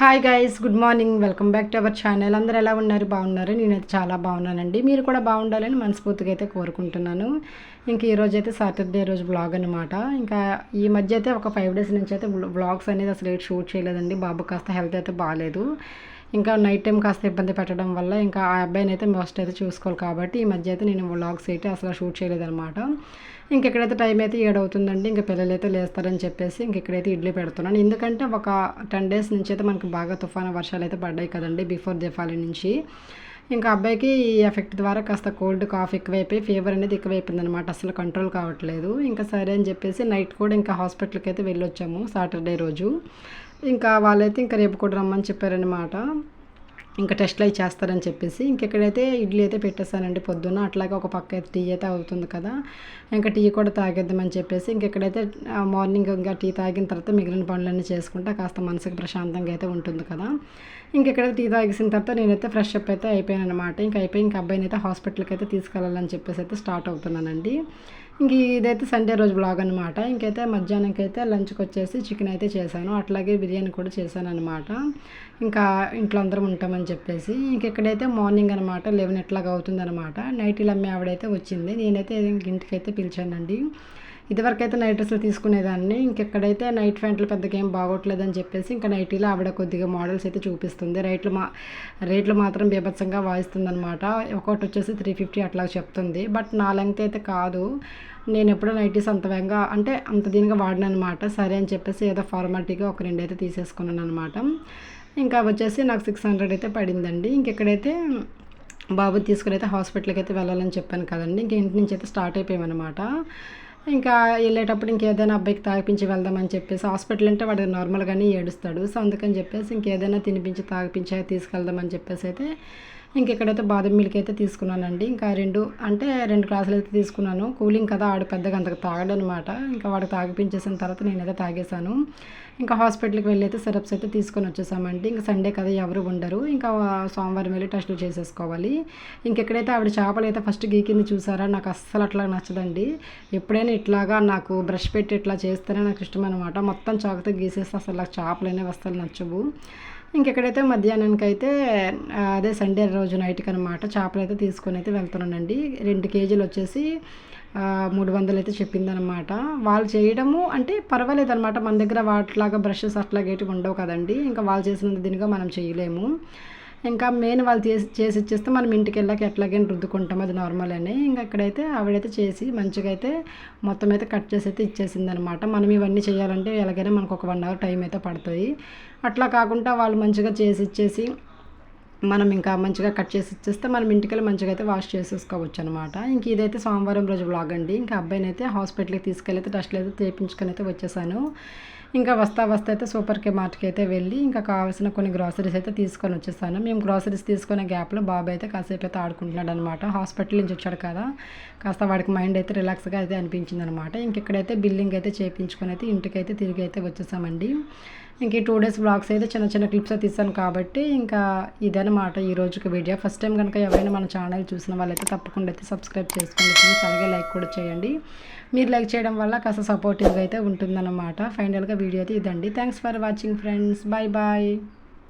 Hi guys, good morning. Welcome back to our channel. అందరూ ఎలా ఉన్నారు? బాగున్నారు? నేనైతే చాలా బాగున్నానండి. మీరు కూడా బాగుండాలని మనస్ఫూర్తిగా అయితే కోరుకుంటున్నాను. ఇంక ఈరోజు అయితే సాటర్డే రోజు బ్లాగ్ అనమాట. ఇంకా ఈ మధ్య అయితే ఒక 5 డేస్ నుంచి అయితే బ్లాగ్స్ అనేది అసలు షూట్ చేయలేదండి. బాబు కాస్త హెల్త్ అయితే బాగాలేదు. ఇంకా నైట్ టైం కాస్త ఇబ్బంది పెట్టడం వల్ల ఇంకా ఆ అబ్బాయిని అయితే మస్ట్ అయితే చూసుకోవాలి కాబట్టి ఈ మధ్య అయితే నేను వ్లాగ్స్ అయితే అసలు షూట్ చేయలేదన్నమాట. ఇంకెక్కడైతే టైం అయితే 7 అవుతుందండి. ఇంకా పిల్లలు అయితే లేస్తారని చెప్పేసి ఇక్కడైతే ఇడ్లీ పెడుతున్నాను. ఎందుకంటే ఒక 10 డేస్ నుంచి అయితే మనకి బాగా తుఫాను వర్షాలు అయితే పడ్డాయి కదండి, బిఫోర్ దీపావళి నుంచి. ఇంకా అబ్బాయికి ఈ ఎఫెక్ట్ ద్వారా కాస్త కోల్డ్ కాఫ్ ఎక్కువైపోయి ఫీవర్ అనేది ఎక్కువైపోయింది అనమాట. అసలు కంట్రోల్ కావట్లేదు. ఇంకా సరే అని చెప్పేసి నైట్ కూడా ఇంకా హాస్పిటల్కి అయితే వెళ్ళొచ్చాము సాటర్డే రోజు. ఇంకా వాళ్ళైతే ఇంకా రేపు కూడా రమ్మని చెప్పారనమాట. ఇంకా టెస్ట్లు అవి చేస్తారని చెప్పేసి ఇంకెక్కడైతే ఇడ్లీ అయితే పెట్టేశానండి పొద్దున్న. అట్లాగే ఒక పక్క అయితే టీ అయితే అవుతుంది కదా, ఇంకా టీ కూడా తాగేద్దామని చెప్పేసి ఇంకెక్కడైతే మార్నింగ్ ఇంకా టీ తాగిన తర్వాత మిగిలిన పనులన్నీ చేసుకుంటే కాస్త మనసుకు ప్రశాంతంగా అయితే ఉంటుంది కదా. ఇంకెక్కడైతే టీ తాగేసిన తర్వాత నేనైతే ఫ్రెష్ అప్ అయితే అయిపోయాను అనమాట. ఇంకా అయిపోయి ఇంకా అబ్బాయిని అయితే హాస్పిటల్కి అయితే తీసుకెళ్ళాలని చెప్పేసి అయితే స్టార్ట్ అవుతున్నానండి. ఇంక ఇదైతే సండే రోజు బ్లాగ్ అనమాట. ఇంకైతే మధ్యాహ్నంకి అయితే లంచ్కి వచ్చేసి చికెన్ అయితే చేశాను, అట్లాగే బిర్యానీ కూడా చేశాను అనమాట. ఇంకా ఇంట్లో అందరం ఉంటామని చెప్పేసి ఇంకెక్కడైతే మార్నింగ్ అనమాట 11 ఎట్లాగా అవుతుందనమాట. నైటీలు అమ్మే ఆవిడైతే వచ్చింది. నేనైతే ఇంటికి అయితే పిలిచానండి. ఇదివరకు అయితే నైట్ డ్రెస్సులు తీసుకునేదాన్ని. ఇంకెక్కడైతే నైట్ ప్యాంట్లు పెద్దగా ఏం బాగోట్లేదని చెప్పేసి ఇంకా నైటీలో ఆవిడ కొద్దిగా మోడల్స్ అయితే చూపిస్తుంది. రేట్లు మాత్రం బీభత్సంగా వాయిస్తుందనమాట. ఒకటి వచ్చేసి 350 అట్లా చెప్తుంది. బట్ నా లెంగ్త్ అయితే కాదు. నేను ఎప్పుడో నైటీస్ అంత వేగంగా అంటే అంత దీనిగా వాడిన అనమాట. సరే అని చెప్పేసి ఏదో ఫార్మాలిటీగా ఒక 2 అయితే తీసేసుకున్నాను అనమాట. ఇంకా వచ్చేసి నాకు 600 అయితే పడిందండి. ఇంకెక్కడైతే బాబు తీసుకుని అయితే హాస్పిటల్కి అయితే వెళ్ళాలని చెప్పాను కదండి. ఇంక ఇంటి నుంచి అయితే స్టార్ట్ అయిపోయామన్నమాట. ఇంకా వెళ్ళేటప్పుడు ఇంకేదైనా అబ్బాయికి తాగిపించి వెళ్దామని చెప్పేసి, హాస్పిటల్ అంటే వాడు నార్మల్గానే ఏడుస్తాడు. సో అందుకని చెప్పేసి ఇంకేదైనా తినిపించి తాగిపించి తీసుకెళ్దామని చెప్పేసి అయితే ఇంకెక్కడైతే బాదం మిల్క్ అయితే తీసుకున్నానండి. ఇంకా 2 గ్లాసులు అయితే తీసుకున్నాను. కూలింగ్ కదా, ఆడు పెద్దగా అంతగా తాగడనమాట. ఇంకా వాడు తాగిపించేసిన తర్వాత నేనైతే తాగేశాను. ఇంకా హాస్పిటల్కి వెళ్ళి అయితే సిరప్స్ అయితే తీసుకొని వచ్చేసామండి. ఇంకా సండే కదా, ఎవరు ఉండరు. ఇంకా సోమవారం వెళ్ళి టెస్టులు చేసేసుకోవాలి. ఇంకెక్కడైతే ఆవిడ చేపలు అయితే ఫస్ట్ గీకింది చూసారా, నాకు అస్సలు అట్లా నచ్చదండి. ఎప్పుడైనా ఇట్లాగా నాకు బ్రష్ పెట్టి ఇట్లా చేస్తేనే నాకు ఇష్టం అనమాట. మొత్తం చాకుతో గీసేస్తే అసలు నాకు చేపలు అనేవి అస్సలు నచ్చవు. ఇంకెక్కడైతే మధ్యాహ్నానికి అయితే అదే సండే రోజు నైట్కి అనమాట చేపలు అయితే తీసుకొని అయితే వెళ్తున్నానండి. 2 కేజీలు వచ్చేసి 300 అయితే చెప్పిందనమాట. వాళ్ళు చేయడము అంటే పర్వాలేదు అనమాట. మన దగ్గర వాటిలాగా బ్రషెస్ అట్లాగేటి ఉండవు కదండి. ఇంకా వాళ్ళు చేసినంత దీనిగా మనం చేయలేము. ఇంకా మెయిన్ వాళ్ళు చేసి ఇచ్చేస్తే మనం ఇంటికి వెళ్ళాక ఎట్లాగైనా రుద్దుకుంటాం, అది నార్మల్ అని. ఇంకా ఇక్కడైతే ఆవిడైతే చేసి మంచిగా అయితే మొత్తం అయితే కట్ చేసి అయితే ఇచ్చేసిందనమాట. మనం ఇవన్నీ చేయాలంటే ఎలాగైనా మనకు ఒక 1 అవర్ టైం అయితే పడుతుంది. అట్లా కాకుండా వాళ్ళు మంచిగా చేసి ఇచ్చేసి మనం ఇంకా మంచిగా కట్ చేసి ఇచ్చేస్తే మనం ఇంటికెళ్ళి మంచిగా అయితే వాష్ చేసేసుకోవచ్చు అనమాట. ఇంక ఇదైతే సోమవారం రోజు వ్లాగ్ అండి. ఇంకా అబ్బాయిని అయితే హాస్పిటల్కి తీసుకెళ్ళి అయితే టెస్ట్లు అయితే చేయించుకొని అయితే వచ్చేసాను. ఇంకా వస్తా అయితే సూపర్ మార్ట్కి అయితే వెళ్ళి ఇంకా కావాల్సిన కొన్ని గ్రాసరీస్ అయితే తీసుకొని వచ్చేసాను. మేము గ్రాసరీస్ తీసుకునే గ్యాప్లో బాబు అయితే కాసేపు అయితే ఆడుకుంటున్నాడు అనమాట. హాస్పిటల్ నుంచి వచ్చాడు కదా, కాస్త వాడికి మైండ్ అయితే రిలాక్స్గా అయితే అనిపించింది అనమాట. ఇంకెక్కడైతే బిల్లింగ్ అయితే చేయించుకొని అయితే ఇంటికైతే తిరిగి అయితే వచ్చేసామండి. ఇంక ఈ 2 డేస్ బ్లాగ్స్ అయితే చిన్న చిన్న క్లిప్స్ తీసాను కాబట్టి ఇంకా ఇదనమాట ఈ రోజుకి వీడియో. ఫస్ట్ టైం కనుక ఎవరైనా మన ఛానల్ చూసిన వాళ్ళైతే తప్పకుండా అయితే సబ్స్క్రైబ్ చేసుకోండి ఫ్రెండ్స్. అలాగే లైక్ కూడా చేయండి. మీరు లైక్ చేయడం వల్ల కాస్త సపోర్టివ్గా అయితే ఉంటుందన్నమాట. ఫైనల్గా వీడియో అయితే ఇదండి. Thanks for watching friends. Bye bye.